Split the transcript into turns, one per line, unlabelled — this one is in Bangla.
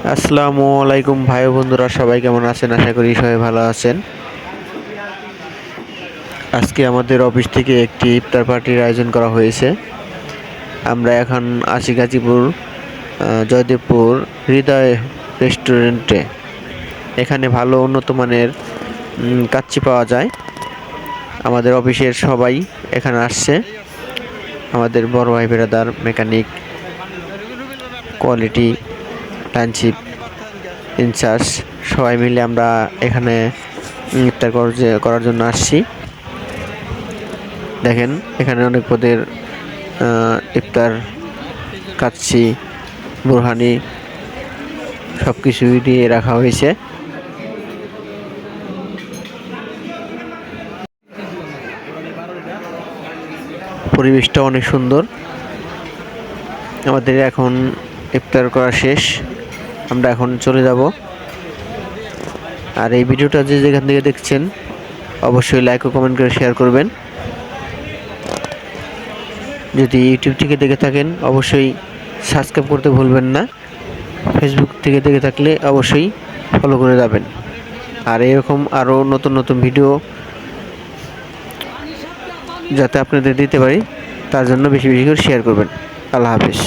আসসালামু আলাইকুম ভাই ও বন্ধুরা, সবাই কেমন আছেন? আশা করি সবাই ভালো আছেন। আজকে আমাদের অফিস থেকে একটি ইফতার পার্টির আয়োজন করা হয়েছে। আমরা এখন আছি গাজীপুর জয়দেবপুর হৃদয় রেস্টুরেন্টে। এখানে ভালো উন্নত মানের কাচ্চি পাওয়া যায়। আমাদের অফিসের সবাই এখানে আসছে। আমাদের বড় ভাই বেরাদার, মেকানিক, কোয়ালিটি, টাইনশিপ ইনচার্জ সবাই মিলে আমরা এখানে ইফতার করার জন্য আসছি। দেখেন এখানে অনেক পদের ইফতার, কাচ্চি, বুরহানি সব কিছুই দিয়ে রাখা হয়েছে। পরিবেশটা অনেক সুন্দর। আমাদের এখন ইফতার করা শেষ, আমরা এখন চলে যাব। আর এই ভিডিওটা যে যেখান থেকে দেখছেন অবশ্যই লাইক ও কমেন্ট করে শেয়ার করবেন। যদি ইউটিউব থেকে দেখে থাকেন অবশ্যই সাবস্ক্রাইব করতে ভুলবেন না। ফেসবুক থেকে দেখে থাকলে অবশ্যই ফলো করে যাবেন। আর এরকম আরও নতুন নতুন ভিডিও যাতে আপনাদের দিতে পারি তার জন্য বেশি বেশি করে শেয়ার করবেন। আল্লাহ হাফেজ।